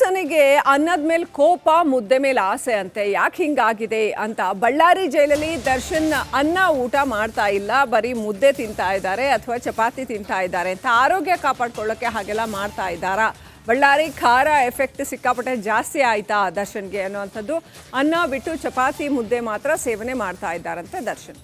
ಸನಿಗೆ ಅನ್ನದ ಮೇಲೆ ಕೋಪ ಮುದ್ದೆ ಮೇಲೆ ಆಸೆ ಅಂತೆ ಯಾಕೆ ಹಿಂಗಾಗಿದೆ ಅಂತ ಬಳ್ಳಾರಿ ಜೈಲಲ್ಲಿ ದರ್ಶನ್ ಅನ್ನ ಊಟ ಮಾಡ್ತಾ ಇಲ್ಲ, ಬರೀ ಮುದ್ದೆ ತಿಂತಾ ಇದ್ದಾರೆ ಅಥವಾ ಚಪಾತಿ ತಿಂತಾ ಇದ್ದಾರೆ ಅಂತ ಆರೋಗ್ಯ ಕಾಪಾಡ್ಕೊಳ್ಳೋಕೆ ಹಾಗೆಲ್ಲ ಮಾಡ್ತಾ ಇದ್ದಾರಾ? ಬಳ್ಳಾರಿ ಖಾರ ಎಫೆಕ್ಟ್ ಸಿಕ್ಕಾಪಟ್ಟೆ ಜಾಸ್ತಿ ಆಯ್ತಾ ದರ್ಶನ್ಗೆ ಅನ್ನುವಂಥದ್ದು. ಅನ್ನ ಬಿಟ್ಟು ಚಪಾತಿ ಮುದ್ದೆ ಮಾತ್ರ ಸೇವನೆ ಮಾಡ್ತಾ ಇದ್ದಾರಂತೆ ದರ್ಶನ್.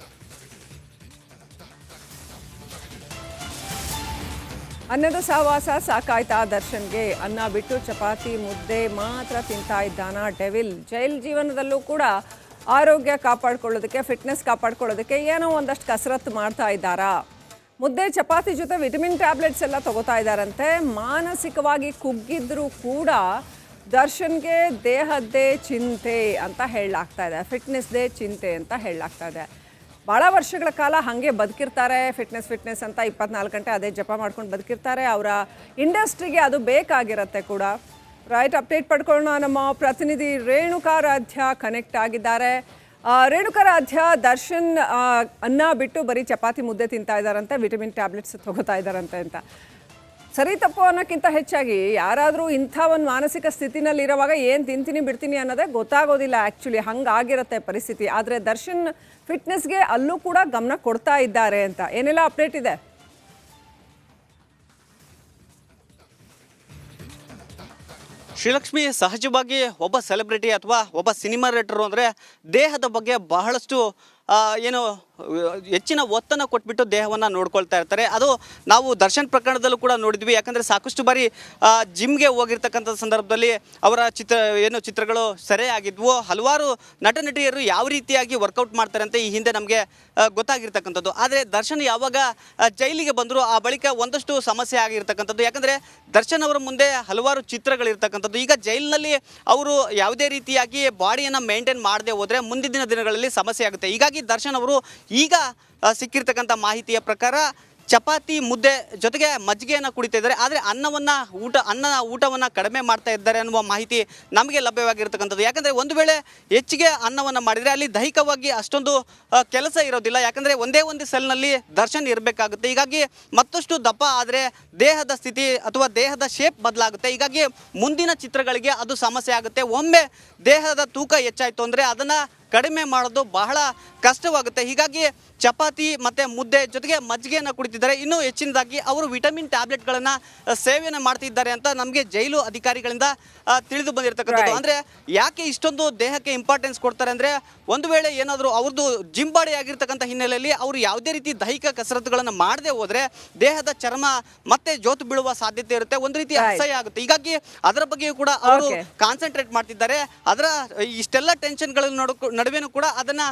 ಅನ್ನದ ಸಹವಾಸ ಸಾಕಾಯ್ತಾ ದರ್ಶನ್ಗೆ? ಅನ್ನ ಬಿಟ್ಟು ಚಪಾತಿ ಮುದ್ದೆ ಮಾತ್ರ ತಿಂತಾ ಇದ್ದಾನ ಡೆವಿಲ್? ಜೈಲ್ ಜೀವನದಲ್ಲೂ ಕೂಡ ಆರೋಗ್ಯ ಕಾಪಾಡ್ಕೊಳ್ಳೋದಕ್ಕೆ, ಫಿಟ್ನೆಸ್ ಕಾಪಾಡ್ಕೊಳ್ಳೋದಕ್ಕೆ ಏನೋ ಒಂದಷ್ಟು ಕಸರತ್ತು ಮಾಡ್ತಾ ಇದ್ದಾರಾ? ಮುದ್ದೆ ಚಪಾತಿ ಜೊತೆ ವಿಟಮಿನ್ ಟ್ಯಾಬ್ಲೆಟ್ಸ್ ಎಲ್ಲ ತಗೋತಾ ಇದ್ದಾರಂತೆ. ಮಾನಸಿಕವಾಗಿ ಕುಗ್ಗಿದ್ರೂ ಕೂಡ ದರ್ಶನ್ಗೆ ದೇಹದ್ದೇ ಚಿಂತೆ ಅಂತ ಹೇಳಲಾಗ್ತಾ ಇದೆ, ಫಿಟ್ನೆಸ್ದೇ ಚಿಂತೆ ಅಂತ ಹೇಳಲಾಗ್ತಾ ಇದೆ. ಭಾಳ ವರ್ಷಗಳ ಕಾಲ ಹಾಗೆ ಬದುಕಿರ್ತಾರೆ, ಫಿಟ್ನೆಸ್ ಅಂತ 24 ಗಂಟೆ ಅದೇ ಜಪ ಮಾಡ್ಕೊಂಡು ಬದುಕಿರ್ತಾರೆ. ಅವರ ಇಂಡಸ್ಟ್ರಿಗೆ ಅದು ಬೇಕಾಗಿರುತ್ತೆ ಕೂಡ. ರೈಟ್, ಅಪ್ಡೇಟ್ ಪಡ್ಕೊಳ್ಳೋಣ. ನಮ್ಮ ಪ್ರತಿನಿಧಿ ರೇಣುಕಾರಾಧ್ಯ ಕನೆಕ್ಟ್ ಆಗಿದ್ದಾರೆ. ರೇಣುಕಾರಾಧ್ಯ, ದರ್ಶನ್ ಅನ್ನ ಬಿಟ್ಟು ಬರೀ ಚಪಾತಿ ಮುದ್ದೆ ತಿಂತಾ ಇದ್ದಾರಂತೆ, ವಿಟಮಿನ್ ಟ್ಯಾಬ್ಲೆಟ್ಸ್ ತಗೋತಾ ಇದ್ದಾರಂತೆ ಅಂತ. ಸರಿ ತಪ್ಪು ಅನ್ನೋಕ್ಕಿಂತ ಹೆಚ್ಚಾಗಿ ಯಾರಾದರೂ ಇಂಥ ಒಂದು ಮಾನಸಿಕ ಸ್ಥಿತಿನಲ್ಲಿ ಇರೋವಾಗ ಏನು ತಿಂತೀನಿ ಬಿಡ್ತೀನಿ ಅನ್ನೋದೇ ಗೊತ್ತಾಗೋದಿಲ್ಲ. ಆ್ಯಕ್ಚುಲಿ ಹಂಗಾಗಿರುತ್ತೆ ಪರಿಸ್ಥಿತಿ. ಆದರೆ ದರ್ಶನ್ ಫಿಟ್ನೆಸ್ಗೆ ಅಲ್ಲೂ ಕೂಡ ಗಮನ ಕೊಡ್ತಾ ಇದ್ದಾರೆ ಅಂತ ಏನೆಲ್ಲ ಅಪ್ಡೇಟ್ ಇದೆ? ಶ್ರೀಲಕ್ಷ್ಮಿ, ಸಹಜವಾಗಿ ಒಬ್ಬ ಸೆಲೆಬ್ರಿಟಿ ಅಥವಾ ಒಬ್ಬ ಸಿನಿಮಾ ನಟರು ಅಂದರೆ ದೇಹದ ಬಗ್ಗೆ ಬಹಳಷ್ಟು ಏನು ಹೆಚ್ಚಿನ ಒತ್ತನ್ನು ಕೊಟ್ಬಿಟ್ಟು ದೇಹವನ್ನು ನೋಡ್ಕೊಳ್ತಾ ಇರ್ತಾರೆ. ಅದು ನಾವು ದರ್ಶನ್ ಪ್ರಕರಣದಲ್ಲೂ ಕೂಡ ನೋಡಿದ್ವಿ. ಯಾಕಂದರೆ ಸಾಕಷ್ಟು ಬಾರಿ ಜಿಮ್ಗೆ ಹೋಗಿರ್ತಕ್ಕಂಥ ಸಂದರ್ಭದಲ್ಲಿ ಅವರ ಚಿತ್ರಗಳು ಸೆರೆಯಾಗಿದ್ವು. ಹಲವಾರು ನಟ ನಟಿಯರು ಯಾವ ರೀತಿಯಾಗಿ ವರ್ಕೌಟ್ ಮಾಡ್ತಾರೆ ಅಂತ ಈ ಹಿಂದೆ ನಮಗೆ ಗೊತ್ತಾಗಿರ್ತಕ್ಕಂಥದ್ದು. ಆದರೆ ದರ್ಶನ್ ಯಾವಾಗ ಜೈಲಿಗೆ ಬಂದರು ಆ ಬಳಿಕ ಒಂದಷ್ಟು ಸಮಸ್ಯೆ ಆಗಿರ್ತಕ್ಕಂಥದ್ದು. ಯಾಕಂದರೆ ದರ್ಶನ್ ಅವರ ಮುಂದೆ ಹಲವಾರು ಚಿತ್ರಗಳಿರ್ತಕ್ಕಂಥದ್ದು. ಈಗ ಜೈಲಿನಲ್ಲಿ ಅವರು ಯಾವುದೇ ರೀತಿಯಾಗಿ ಬಾಡಿಯನ್ನು ಮೇಂಟೈನ್ ಮಾಡದೆ ಹೋದರೆ ಮುಂದಿನ ದಿನಗಳಲ್ಲಿ ಸಮಸ್ಯೆ ಆಗುತ್ತೆ. ಹೀಗಾಗಿ ದರ್ಶನ್ ಅವರು ಈಗ ಸಿಕ್ಕಿರ್ತಕ್ಕಂಥ ಮಾಹಿತಿಯ ಪ್ರಕಾರ ಚಪಾತಿ ಮುದ್ದೆ ಜೊತೆಗೆ ಮಜ್ಜಿಗೆಯನ್ನು ಕುಡಿತಾ ಇದ್ದಾರೆ. ಆದರೆ ಅನ್ನ ಊಟವನ್ನು ಕಡಿಮೆ ಮಾಡ್ತಾ ಇದ್ದಾರೆ ಅನ್ನುವ ಮಾಹಿತಿ ನಮಗೆ ಲಭ್ಯವಾಗಿರ್ತಕ್ಕಂಥದ್ದು. ಯಾಕಂದರೆ ಒಂದು ವೇಳೆ ಹೆಚ್ಚಿಗೆ ಅನ್ನವನ್ನು ಮಾಡಿದರೆ ಅಲ್ಲಿ ದೈಹಿಕವಾಗಿ ಅಷ್ಟೊಂದು ಕೆಲಸ ಇರೋದಿಲ್ಲ. ಯಾಕಂದರೆ ಒಂದೇ ಒಂದು ಸೆಲ್ನಲ್ಲಿ ದರ್ಶನ್ ಇರಬೇಕಾಗುತ್ತೆ. ಹೀಗಾಗಿ ಮತ್ತಷ್ಟು ದಪ್ಪ ಆದರೆ ದೇಹದ ಸ್ಥಿತಿ ಅಥವಾ ದೇಹದ ಶೇಪ್ ಬದಲಾಗುತ್ತೆ. ಹೀಗಾಗಿ ಮುಂದಿನ ಚಿತ್ರಗಳಿಗೆ ಅದು ಸಮಸ್ಯೆ ಆಗುತ್ತೆ. ಒಮ್ಮೆ ದೇಹದ ತೂಕ ಹೆಚ್ಚಾಯಿತು ಅಂದರೆ ಅದನ್ನು ಕಡಿಮೆ ಮಾಡೋದು ಬಹಳ ಕಷ್ಟವಾಗುತ್ತೆ. ಹೀಗಾಗಿ ಚಪಾತಿ ಮತ್ತು ಮುದ್ದೆ ಜೊತೆಗೆ ಮಜ್ಜಿಗೆಯನ್ನು ಕುಡಿತಿದ್ದಾರೆ. ಇನ್ನೂ ಹೆಚ್ಚಿನದಾಗಿ ಅವರು ವಿಟಮಿನ್ ಟ್ಯಾಬ್ಲೆಟ್ಗಳನ್ನು ಸೇವನೆ ಮಾಡ್ತಿದ್ದಾರೆ ಅಂತ ನಮಗೆ ಜೈಲು ಅಧಿಕಾರಿಗಳಿಂದ ತಿಳಿದು ಬಂದಿರತಕ್ಕಂಥದ್ದು. ಅಂದರೆ ಯಾಕೆ ಇಷ್ಟೊಂದು ದೇಹಕ್ಕೆ ಇಂಪಾರ್ಟೆನ್ಸ್ ಕೊಡ್ತಾರೆ ಅಂದರೆ, ಒಂದು ವೇಳೆ ಏನಾದರೂ ಅವ್ರದ್ದು ಜಿಮ್ ಬಾಡಿ ಆಗಿರ್ತಕ್ಕಂಥ ಹಿನ್ನೆಲೆಯಲ್ಲಿ ಅವರು ಯಾವುದೇ ರೀತಿ ದೈಹಿಕ ಕಸರತ್ತುಗಳನ್ನು ಮಾಡದೆ ಹೋದರೆ ದೇಹದ ಚರ್ಮ ಮತ್ತೆ ಜೋತು ಬೀಳುವ ಸಾಧ್ಯತೆ ಇರುತ್ತೆ, ಒಂದು ರೀತಿ ಅಸಹ್ಯ ಆಗುತ್ತೆ. ಹೀಗಾಗಿ ಅದರ ಬಗ್ಗೆಯೂ ಕೂಡ ಅವರು ಕಾನ್ಸಂಟ್ರೇಟ್ ಮಾಡ್ತಿದ್ದಾರೆ. ಅದರ ಇಷ್ಟೆಲ್ಲ ಟೆನ್ಷನ್ಗಳ ನಡುವೆನೂ ಕೂಡ ಅದನ್ನ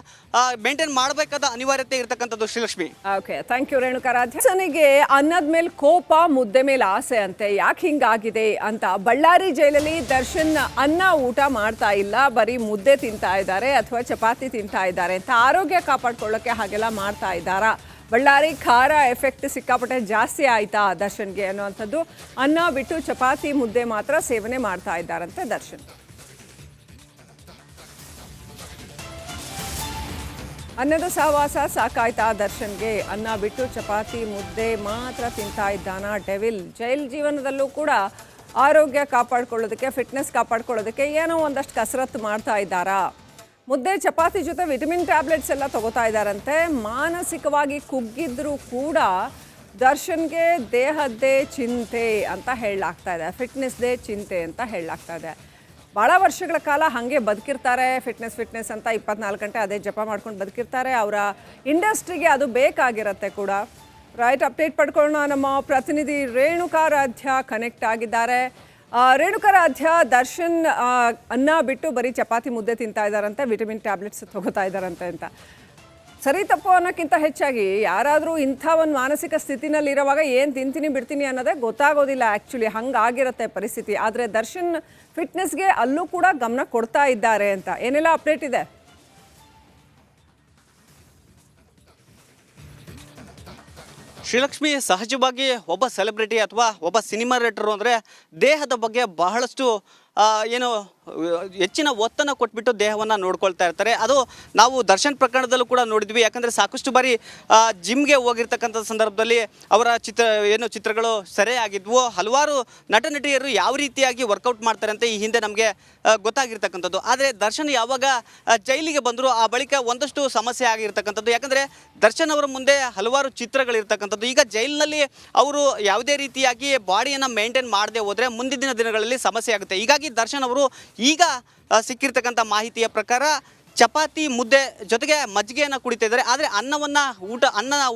ಮೇಂಟೈನ್ ಮಾಡಬೇಕಾದ ಅನಿವಾರ್ಯತೆ ಇರತಕ್ಕಂಥದ್ದು. Srilakshmi, okay, thank you Renukaradhya. ದರ್ಶನ್ಗೆ ಅನ್ನದ ಮೇಲೆ ಕೋಪ ಮುದ್ದೆ ಮೇಲೆ ಆಸೆ ಅಂತೆ ಯಾಕೆ ಹಿಂಗಾಗಿದೆ ಅಂತ ಬಳ್ಳಾರಿ ಜೈಲಲ್ಲಿ ದರ್ಶನ್ ಅನ್ನ ಊಟ ಮಾಡ್ತಾ ಇಲ್ಲ, ಬರೀ ಮುದ್ದೆ ತಿಂತಾ ಇದ್ದಾರೆ ಅಥವಾ ಚಪಾತಿ ತಿಂತಾ ಇದ್ದಾರೆ ಅಂತ ಆರೋಗ್ಯ ಕಾಪಾಡ್ಕೊಳ್ಳೋಕೆ ಹಾಗೆಲ್ಲ ಮಾಡ್ತಾ ಇದ್ದಾರಾ? ಬಳ್ಳಾರಿ ಖಾರ ಎಫೆಕ್ಟ್ ಸಿಕ್ಕಾಪಟ್ಟೆ ಜಾಸ್ತಿ ಆಯ್ತಾ ದರ್ಶನ್ಗೆ ಅನ್ನುವಂಥದ್ದು. ಅನ್ನ ಬಿಟ್ಟು ಚಪಾತಿ ಮುದ್ದೆ ಮಾತ್ರ ಸೇವನೆ ಮಾಡ್ತಾ ಇದ್ದಾರಂತೆ ದರ್ಶನ್. ಅನ್ನದ ಸಹವಾಸ ಸಾಕಾಯ್ತಾ ದರ್ಶನ್ಗೆ? ಅನ್ನ ಬಿಟ್ಟು ಚಪಾತಿ ಮುದ್ದೆ ಮಾತ್ರ ತಿಂತಾ ಇದ್ದಾನ ಡೆವಿಲ್? ಜೈಲ್ ಜೀವನದಲ್ಲೂ ಕೂಡ ಆರೋಗ್ಯ ಕಾಪಾಡ್ಕೊಳ್ಳೋದಕ್ಕೆ, ಫಿಟ್ನೆಸ್ ಕಾಪಾಡ್ಕೊಳ್ಳೋದಕ್ಕೆ ಏನೋ ಒಂದಷ್ಟು ಕಸರತ್ತು ಮಾಡ್ತಾ ಇದ್ದಾರಾ? ಮುದ್ದೆ ಚಪಾತಿ ಜೊತೆ ವಿಟಮಿನ್ ಟ್ಯಾಬ್ಲೆಟ್ಸ್ ಎಲ್ಲ ತಗೋತಾ ಇದ್ದಾರಂತೆ. ಮಾನಸಿಕವಾಗಿ ಕುಗ್ಗಿದ್ರೂ ಕೂಡ ದರ್ಶನ್ಗೆ ದೇಹದ್ದೇ ಚಿಂತೆ ಅಂತ ಹೇಳಲಾಗ್ತಾ ಇದೆ, ಫಿಟ್ನೆಸ್ದೇ ಚಿಂತೆ ಅಂತ ಹೇಳಲಾಗ್ತಾ ಇದೆ. ಭಾಳ ವರ್ಷಗಳ ಕಾಲ ಹಾಗೆ ಬದುಕಿರ್ತಾರೆ, ಫಿಟ್ನೆಸ್ ಅಂತ 24 ಗಂಟೆ ಅದೇ ಜಪ ಮಾಡ್ಕೊಂಡು ಬದುಕಿರ್ತಾರೆ. ಅವರ ಇಂಡಸ್ಟ್ರಿಗೆ ಅದು ಬೇಕಾಗಿರುತ್ತೆ ಕೂಡ. ರೈಟ್, ಅಪ್ಡೇಟ್ ಪಡ್ಕೊಳ್ಳೋಣ. ನಮ್ಮ ಪ್ರತಿನಿಧಿ ರೇಣುಕಾರಾಧ್ಯ ಕನೆಕ್ಟ್ ಆಗಿದ್ದಾರೆ. ರೇಣುಕಾರಾಧ್ಯ, ದರ್ಶನ್ ಅನ್ನ ಬಿಟ್ಟು ಬರೀ ಚಪಾತಿ ಮುದ್ದೆ ತಿಂತಾ ಇದ್ದಾರಂತೆ, ವಿಟಮಿನ್ ಟ್ಯಾಬ್ಲೆಟ್ಸ್ ತಗೋತಾ ಇದ್ದಾರಂತೆ ಅಂತ. ಸರಿ ತಪ್ಪು ಅನ್ನೋಕ್ಕಿಂತ ಹೆಚ್ಚಾಗಿ ಯಾರಾದರೂ ಇಂಥ ಒಂದು ಮಾನಸಿಕ ಸ್ಥಿತಿನಲ್ಲಿ ಇರೋವಾಗ ಏನು ತಿಂತೀನಿ ಬಿಡ್ತೀನಿ ಅನ್ನೋದೇ ಗೊತ್ತಾಗೋದಿಲ್ಲ. ಆ್ಯಕ್ಚುಲಿ ಹಂಗಾಗಿರುತ್ತೆ ಪರಿಸ್ಥಿತಿ. ಆದರೆ ದರ್ಶನ್ ಫಿಟ್ನೆಸ್ಗೆ ಅಲ್ಲೂ ಕೂಡ ಗಮನ ಕೊಡ್ತಾ ಇದ್ದಾರೆ ಅಂತ ಏನೆಲ್ಲ ಅಪ್ಡೇಟ್ ಇದೆ? ಶ್ರೀಲಕ್ಷ್ಮಿ, ಸಹಜವಾಗಿ ಒಬ್ಬ ಸೆಲೆಬ್ರಿಟಿ ಅಥವಾ ಒಬ್ಬ ಸಿನಿಮಾ ನಟರು ಅಂದರೆ ದೇಹದ ಬಗ್ಗೆ ಬಹಳಷ್ಟು ಏನು ಹೆಚ್ಚಿನ ಒತ್ತನ್ನು ಕೊಟ್ಬಿಟ್ಟು ದೇಹವನ್ನು ನೋಡ್ಕೊಳ್ತಾ ಇರ್ತಾರೆ. ಅದು ನಾವು ದರ್ಶನ್ ಪ್ರಕರಣದಲ್ಲೂ ಕೂಡ ನೋಡಿದ್ವಿ. ಯಾಕಂದರೆ ಸಾಕಷ್ಟು ಬಾರಿ ಜಿಮ್ಗೆ ಹೋಗಿರ್ತಕ್ಕಂಥ ಸಂದರ್ಭದಲ್ಲಿ ಅವರ ಚಿತ್ರಗಳು ಸೆರೆಯಾಗಿದ್ವು. ಹಲವಾರು ನಟ ನಟಿಯರು ಯಾವ ರೀತಿಯಾಗಿ ವರ್ಕೌಟ್ ಮಾಡ್ತಾರೆ ಅಂತ ಈ ಹಿಂದೆ ನಮಗೆ ಗೊತ್ತಾಗಿರ್ತಕ್ಕಂಥದ್ದು. ಆದರೆ ದರ್ಶನ್ ಯಾವಾಗ ಜೈಲಿಗೆ ಬಂದರು ಆ ಬಳಿಕ ಒಂದಷ್ಟು ಸಮಸ್ಯೆ ಆಗಿರ್ತಕ್ಕಂಥದ್ದು. ಯಾಕಂದರೆ ದರ್ಶನ್ ಅವರ ಮುಂದೆ ಹಲವಾರು ಚಿತ್ರಗಳಿರ್ತಕ್ಕಂಥದ್ದು. ಈಗ ಜೈಲಿನಲ್ಲಿ ಅವರು ಯಾವುದೇ ರೀತಿಯಾಗಿ ಬಾಡಿಯನ್ನು ಮೇಂಟೈನ್ ಮಾಡದೆ ಹೋದರೆ ಮುಂದಿನ ದಿನಗಳಲ್ಲಿ ಸಮಸ್ಯೆ ಆಗುತ್ತೆ. ಹೀಗಾಗಿ ದರ್ಶನ್ ಅವರು ಈಗ ಸಿಕ್ಕಿರ್ತಕ್ಕಂಥ ಮಾಹಿತಿಯ ಪ್ರಕಾರ ಚಪಾತಿ ಮುದ್ದೆ ಜೊತೆಗೆ ಮಜ್ಜಿಗೆಯನ್ನು ಕುಡಿತಾ ಇದ್ದಾರೆ. ಆದರೆ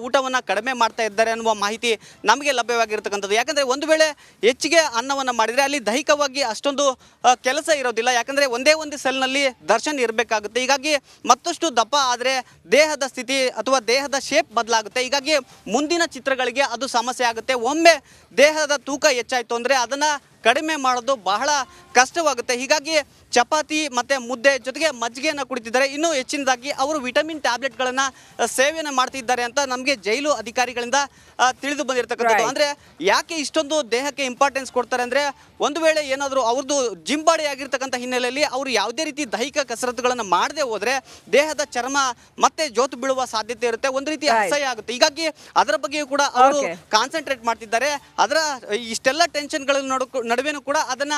ಊಟವನ್ನು ಕಡಿಮೆ ಮಾಡ್ತಾ ಇದ್ದಾರೆ ಅನ್ನುವ ಮಾಹಿತಿ ನಮಗೆ ಲಭ್ಯವಾಗಿರ್ತಕ್ಕಂಥದ್ದು. ಯಾಕಂದರೆ ಒಂದು ವೇಳೆ ಹೆಚ್ಚಿಗೆ ಅನ್ನವನ್ನು ಮಾಡಿದರೆ ಅಲ್ಲಿ ದೈಹಿಕವಾಗಿ ಅಷ್ಟೊಂದು ಕೆಲಸ ಇರೋದಿಲ್ಲ. ಯಾಕಂದರೆ ಒಂದೇ ಒಂದು ಸೆಲ್ನಲ್ಲಿ ದರ್ಶನ್ ಇರಬೇಕಾಗುತ್ತೆ. ಹೀಗಾಗಿ ಮತ್ತಷ್ಟು ದಪ್ಪ ಆದರೆ ದೇಹದ ಸ್ಥಿತಿ ಅಥವಾ ದೇಹದ ಶೇಪ್ ಬದಲಾಗುತ್ತೆ. ಹೀಗಾಗಿ ಮುಂದಿನ ಚಿತ್ರಗಳಿಗೆ ಅದು ಸಮಸ್ಯೆ ಆಗುತ್ತೆ. ಒಮ್ಮೆ ದೇಹದ ತೂಕ ಹೆಚ್ಚಾಯಿತು ಅಂದರೆ ಅದನ್ನು ಕಡಿಮೆ ಮಾಡೋದು ಬಹಳ ಕಷ್ಟವಾಗುತ್ತೆ. ಹೀಗಾಗಿ ಚಪಾತಿ ಮತ್ತು ಮುದ್ದೆ ಜೊತೆಗೆ ಮಜ್ಜಿಗೆಯನ್ನು ಕುಡಿತಿದ್ದಾರೆ. ಇನ್ನೂ ಹೆಚ್ಚಿನದಾಗಿ ಅವರು ವಿಟಮಿನ್ ಟ್ಯಾಬ್ಲೆಟ್ಗಳನ್ನು ಸೇವನೆ ಮಾಡ್ತಿದ್ದಾರೆ ಅಂತ ನಮಗೆ ಜೈಲು ಅಧಿಕಾರಿಗಳಿಂದ ತಿಳಿದು ಬಂದಿರತಕ್ಕಂಥದ್ದು. ಅಂದರೆ ಯಾಕೆ ಇಷ್ಟೊಂದು ದೇಹಕ್ಕೆ ಇಂಪಾರ್ಟೆನ್ಸ್ ಕೊಡ್ತಾರೆ ಅಂದರೆ ಒಂದು ವೇಳೆ ಏನಾದರೂ ಅವ್ರದ್ದು ಜಿಮ್ ಬಾಡಿ ಆಗಿರ್ತಕ್ಕಂಥ ಹಿನ್ನೆಲೆಯಲ್ಲಿ ಅವರು ಯಾವುದೇ ರೀತಿ ದೈಹಿಕ ಕಸರತ್ತುಗಳನ್ನು ಮಾಡದೆ ಹೋದರೆ ದೇಹದ ಚರ್ಮ ಮತ್ತೆ ಜೋತು ಬೀಳುವ ಸಾಧ್ಯತೆ ಇರುತ್ತೆ. ಒಂದು ರೀತಿ ಅಸಹ್ಯ ಆಗುತ್ತೆ. ಹೀಗಾಗಿ ಅದರ ಬಗ್ಗೆಯೂ ಕೂಡ ಅವರು ಕಾನ್ಸಂಟ್ರೇಟ್ ಮಾಡ್ತಿದ್ದಾರೆ. ಅದರ ಇಷ್ಟೆಲ್ಲ ಟೆನ್ಷನ್ಗಳ ನಡುವೆನೂ ಕೂಡ ಅದನ್ನ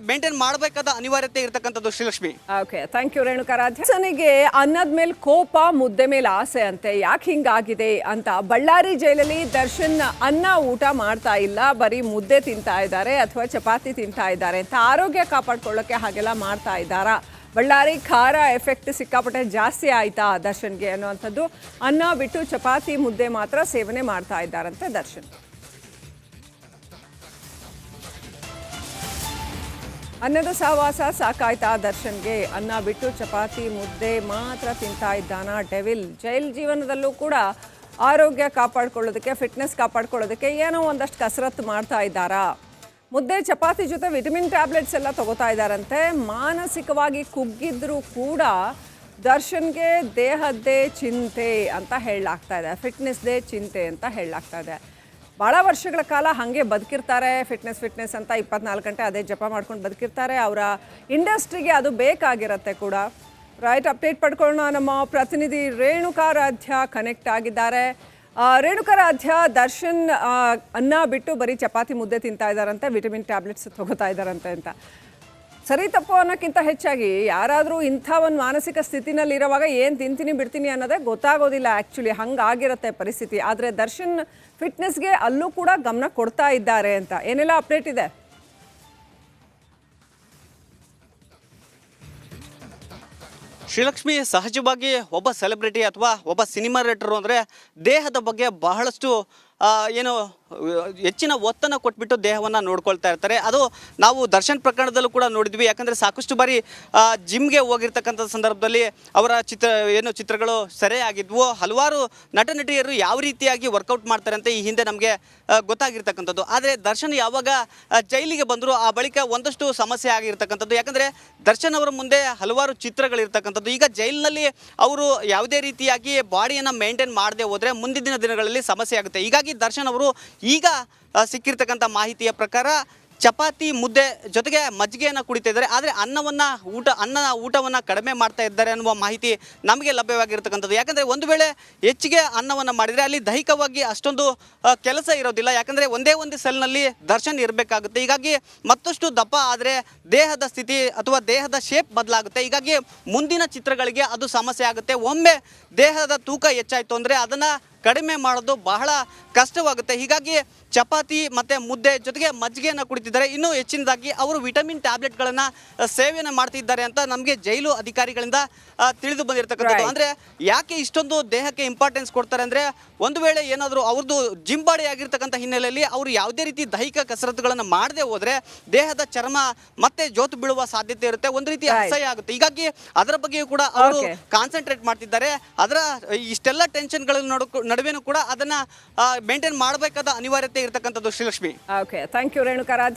ಮೇಂಟೈನ್ ಮಾಡಬೇಕಾದ ಅನಿವಾರ್ಯತೆ ಇರತಕ್ಕಂಥದ್ದು. Srilakshmi, okay, thank you Renukaradhya. ದರ್ಶನ್ಗೆ ಅನ್ನದ ಮೇಲೆ ಕೋಪ, ಮುದ್ದೆ ಮೇಲೆ ಆಸೆ ಅಂತೆ. ಯಾಕೆ ಹಿಂಗಾಗಿದೆ ಅಂತ ಬಳ್ಳಾರಿ ಜೈಲಲ್ಲಿ ದರ್ಶನ್ ಅನ್ನ ಊಟ ಮಾಡ್ತಾ ಇಲ್ಲ, ಬರೀ ಮುದ್ದೆ ತಿಂತಾ ಇದ್ದಾರೆ ಅಥವಾ ಚಪಾತಿ ತಿಂತಾ ಇದ್ದಾರೆ ಅಂತ ಆರೋಗ್ಯ ಕಾಪಾಡ್ಕೊಳ್ಳೋಕೆ ಹಾಗೆಲ್ಲ ಮಾಡ್ತಾ ಇದ್ದಾರಾ? ಬಳ್ಳಾರಿ ಖಾರ ಎಫೆಕ್ಟ್ ಸಿಕ್ಕಾಪಟ್ಟೆ ಜಾಸ್ತಿ ಆಯ್ತಾ ದರ್ಶನ್ಗೆ ಅನ್ನುವಂಥದ್ದು. ಅನ್ನ ಬಿಟ್ಟು ಚಪಾತಿ ಮುದ್ದೆ ಮಾತ್ರ ಸೇವನೆ ಮಾಡ್ತಾ ಇದ್ದಾರಂತೆ ದರ್ಶನ್. ಅನ್ನದ ಸಹವಾಸ ಸಾಕಾಯ್ತಾ ದರ್ಶನ್ಗೆ? ಅನ್ನ ಬಿಟ್ಟು ಚಪಾತಿ ಮುದ್ದೆ ಮಾತ್ರ ತಿಂತಾ ಇದ್ದಾನ ಡೆವಿಲ್? ಜೈಲ್ ಜೀವನದಲ್ಲೂ ಕೂಡ ಆರೋಗ್ಯ ಕಾಪಾಡ್ಕೊಳ್ಳೋದಕ್ಕೆ, ಫಿಟ್ನೆಸ್ ಕಾಪಾಡ್ಕೊಳ್ಳೋದಕ್ಕೆ ಏನೋ ಒಂದಷ್ಟು ಕಸರತ್ತು ಮಾಡ್ತಾ ಇದ್ದಾರಾ? ಮುದ್ದೆ ಚಪಾತಿ ಜೊತೆ ವಿಟಮಿನ್ ಟ್ಯಾಬ್ಲೆಟ್ಸ್ ಎಲ್ಲ ತಗೋತಾ ಇದ್ದಾರಂತೆ. ಮಾನಸಿಕವಾಗಿ ಕುಗ್ಗಿದ್ರೂ ಕೂಡ ದರ್ಶನ್ಗೆ ದೇಹದ್ದೇ ಚಿಂತೆ ಅಂತ ಹೇಳಲಾಗ್ತಾ ಇದೆ, ಫಿಟ್ನೆಸ್ದೇ ಚಿಂತೆ ಅಂತ ಹೇಳಲಾಗ್ತಾ ಇದೆ. ಭಾಳ ವರ್ಷಗಳ ಕಾಲ ಹಾಗೆ ಬದುಕಿರ್ತಾರೆ. ಫಿಟ್ನೆಸ್ ಅಂತ 24 ಗಂಟೆ ಅದೇ ಜಪ ಮಾಡ್ಕೊಂಡು ಬದುಕಿರ್ತಾರೆ. ಅವರ ಇಂಡಸ್ಟ್ರಿಗೆ ಅದು ಬೇಕಾಗಿರುತ್ತೆ ಕೂಡ. ರೈಟ್, ಅಪ್ಡೇಟ್ ಪಡ್ಕೊಳ್ಳೋಣ. ನಮ್ಮ ಪ್ರತಿನಿಧಿ ರೇಣುಕಾರಾಧ್ಯ ಕನೆಕ್ಟ್ ಆಗಿದ್ದಾರೆ. ರೇಣುಕಾರಾಧ್ಯ, ದರ್ಶನ್ ಅನ್ನ ಬಿಟ್ಟು ಬರೀ ಚಪಾತಿ ಮುದ್ದೆ ತಿಂತಾ ಇದ್ದಾರಂತೆ, ವಿಟಮಿನ್ ಟ್ಯಾಬ್ಲೆಟ್ಸ್ ತಗೋತಾ ಇದ್ದಾರಂತೆ ಅಂತ. ಸರಿ ತಪ್ಪು ಅನ್ನೋಕ್ಕಿಂತ ಹೆಚ್ಚಾಗಿ ಯಾರಾದರೂ ಇಂಥ ಒಂದು ಮಾನಸಿಕ ಸ್ಥಿತಿನಲ್ಲಿ ಇರೋವಾಗ ಏನು ತಿಂತೀನಿ ಬಿಡ್ತೀನಿ ಅನ್ನೋದೇ ಗೊತ್ತಾಗೋದಿಲ್ಲ. ಆ್ಯಕ್ಚುಲಿ ಹಂಗಾಗಿರುತ್ತೆ ಪರಿಸ್ಥಿತಿ. ಆದರೆ ದರ್ಶನ್ ಫಿಟ್ನೆಸ್ಗೆ ಅಲ್ಲೂ ಕೂಡ ಗಮನ ಕೊಡ್ತಾ ಇದ್ದಾರೆ ಅಂತ. ಏನೆಲ್ಲ ಅಪ್ಡೇಟ್ ಇದೆ? ಶ್ರೀಲಕ್ಷ್ಮಿ, ಸಹಜವಾಗಿ ಒಬ್ಬ ಸೆಲೆಬ್ರಿಟಿ ಅಥವಾ ಒಬ್ಬ ಸಿನಿಮಾ ನಟರು ಅಂದರೆ ದೇಹದ ಬಗ್ಗೆ ಬಹಳಷ್ಟು ಏನು ಹೆಚ್ಚಿನ ಒತ್ತನ್ನು ಕೊಟ್ಬಿಟ್ಟು ದೇಹವನ್ನು ನೋಡ್ಕೊಳ್ತಾ ಇರ್ತಾರೆ. ಅದು ನಾವು ದರ್ಶನ್ ಪ್ರಕರಣದಲ್ಲೂ ಕೂಡ ನೋಡಿದ್ವಿ. ಯಾಕಂದರೆ ಸಾಕಷ್ಟು ಬಾರಿ ಜಿಮ್ಗೆ ಹೋಗಿರ್ತಕ್ಕಂಥ ಸಂದರ್ಭದಲ್ಲಿ ಅವರ ಚಿತ್ರಗಳು ಸೆರೆಯಾಗಿದ್ವು. ಹಲವಾರು ನಟ ನಟಿಯರು ಯಾವ ರೀತಿಯಾಗಿ ವರ್ಕೌಟ್ ಮಾಡ್ತಾರೆ ಅಂತ ಈ ಹಿಂದೆ ನಮಗೆ ಗೊತ್ತಾಗಿರ್ತಕ್ಕಂಥದ್ದು. ಆದರೆ ದರ್ಶನ್ ಯಾವಾಗ ಜೈಲಿಗೆ ಬಂದರು ಆ ಬಳಿಕ ಒಂದಷ್ಟು ಸಮಸ್ಯೆ ಆಗಿರ್ತಕ್ಕಂಥದ್ದು. ಯಾಕಂದರೆ ದರ್ಶನ್ ಅವರ ಮುಂದೆ ಹಲವಾರು ಚಿತ್ರಗಳಿರ್ತಕ್ಕಂಥದ್ದು. ಈಗ ಜೈಲಿನಲ್ಲಿ ಅವರು ಯಾವುದೇ ರೀತಿಯಾಗಿ ಬಾಡಿಯನ್ನು ಮೇಂಟೈನ್ ಮಾಡದೆ ಹೋದರೆ ಮುಂದಿನ ದಿನಗಳಲ್ಲಿ ಸಮಸ್ಯೆ ಆಗುತ್ತೆ. ಹೀಗಾಗಿ ದರ್ಶನ್ ಅವರು ಈಗ ಸಿಕ್ಕಿರ್ತಕ್ಕಂಥ ಮಾಹಿತಿಯ ಪ್ರಕಾರ ಚಪಾತಿ ಮುದ್ದೆ ಜೊತೆಗೆ ಮಜ್ಜಿಗೆಯನ್ನು ಕುಡಿತಾ ಇದ್ದಾರೆ. ಆದರೆ ಊಟವನ್ನು ಕಡಿಮೆ ಮಾಡ್ತಾ ಇದ್ದಾರೆ ಅನ್ನುವ ಮಾಹಿತಿ ನಮಗೆ ಲಭ್ಯವಾಗಿರ್ತಕ್ಕಂಥದ್ದು. ಯಾಕಂದರೆ ಒಂದು ವೇಳೆ ಹೆಚ್ಚಿಗೆ ಅನ್ನವನ್ನು ಮಾಡಿದರೆ ಅಲ್ಲಿ ದೈಹಿಕವಾಗಿ ಅಷ್ಟೊಂದು ಕೆಲಸ ಇರೋದಿಲ್ಲ. ಯಾಕಂದರೆ ಒಂದೇ ಒಂದು ಸೆಲ್ನಲ್ಲಿ ದರ್ಶನ್ ಇರಬೇಕಾಗುತ್ತೆ. ಹೀಗಾಗಿ ಮತ್ತಷ್ಟು ದಪ್ಪ ಆದರೆ ದೇಹದ ಸ್ಥಿತಿ ಅಥವಾ ದೇಹದ ಶೇಪ್ ಬದಲಾಗುತ್ತೆ. ಹೀಗಾಗಿ ಮುಂದಿನ ಚಿತ್ರಗಳಿಗೆ ಅದು ಸಮಸ್ಯೆ ಆಗುತ್ತೆ. ಒಮ್ಮೆ ದೇಹದ ತೂಕ ಹೆಚ್ಚಾಯಿತು ಅಂದರೆ ಅದನ್ನು ಕಡಿಮೆ ಮಾಡೋದು ಬಹಳ ಕಷ್ಟವಾಗುತ್ತೆ. ಹೀಗಾಗಿ ಚಪಾತಿ ಮತ್ತು ಮುದ್ದೆ ಜೊತೆಗೆ ಮಜ್ಜಿಗೆಯನ್ನು ಕುಡಿತಿದ್ದಾರೆ. ಇನ್ನೂ ಹೆಚ್ಚಿನದಾಗಿ ಅವರು ವಿಟಮಿನ್ ಟ್ಯಾಬ್ಲೆಟ್ಗಳನ್ನು ಸೇವನೆ ಮಾಡ್ತಿದ್ದಾರೆ ಅಂತ ನಮಗೆ ಜೈಲು ಅಧಿಕಾರಿಗಳಿಂದ ತಿಳಿದು ಬಂದಿರತಕ್ಕಂಥದ್ದು. ಅಂದರೆ ಯಾಕೆ ಇಷ್ಟೊಂದು ದೇಹಕ್ಕೆ ಇಂಪಾರ್ಟೆನ್ಸ್ ಕೊಡ್ತಾರೆ ಅಂದರೆ ಒಂದು ವೇಳೆ ಏನಾದರೂ ಅವ್ರದ್ದು ಜಿಮ್ ಬಾಡಿ ಆಗಿರ್ತಕ್ಕಂಥ ಹಿನ್ನೆಲೆಯಲ್ಲಿ ಅವರು ಯಾವುದೇ ರೀತಿ ದೈಹಿಕ ಕಸರತ್ತುಗಳನ್ನು ಮಾಡದೆ ಹೋದರೆ ದೇಹದ ಚರ್ಮ ಮತ್ತೆ ಜೋತು ಬೀಳುವ ಸಾಧ್ಯತೆ ಇರುತ್ತೆ. ಒಂದು ರೀತಿ ಅಸಹ್ಯ ಆಗುತ್ತೆ. ಹೀಗಾಗಿ ಅದರ ಬಗ್ಗೆಯೂ ಕೂಡ ಅವರು ಕಾನ್ಸಂಟ್ರೇಟ್ ಮಾಡ್ತಿದ್ದಾರೆ. ಅದರ ಇಷ್ಟೆಲ್ಲ ಟೆನ್ಷನ್ಗಳ ನಡುವೆನೂ ಕೂಡ ಅದನ್ನ ಮೇಂಟೈನ್ ಮಾಡಬೇಕಾದ ಅನಿವಾರ್ಯತೆ ಇರತಕ್ಕಂಥದ್ದು. Srilakshmi, okay, thank you Renukaradhya.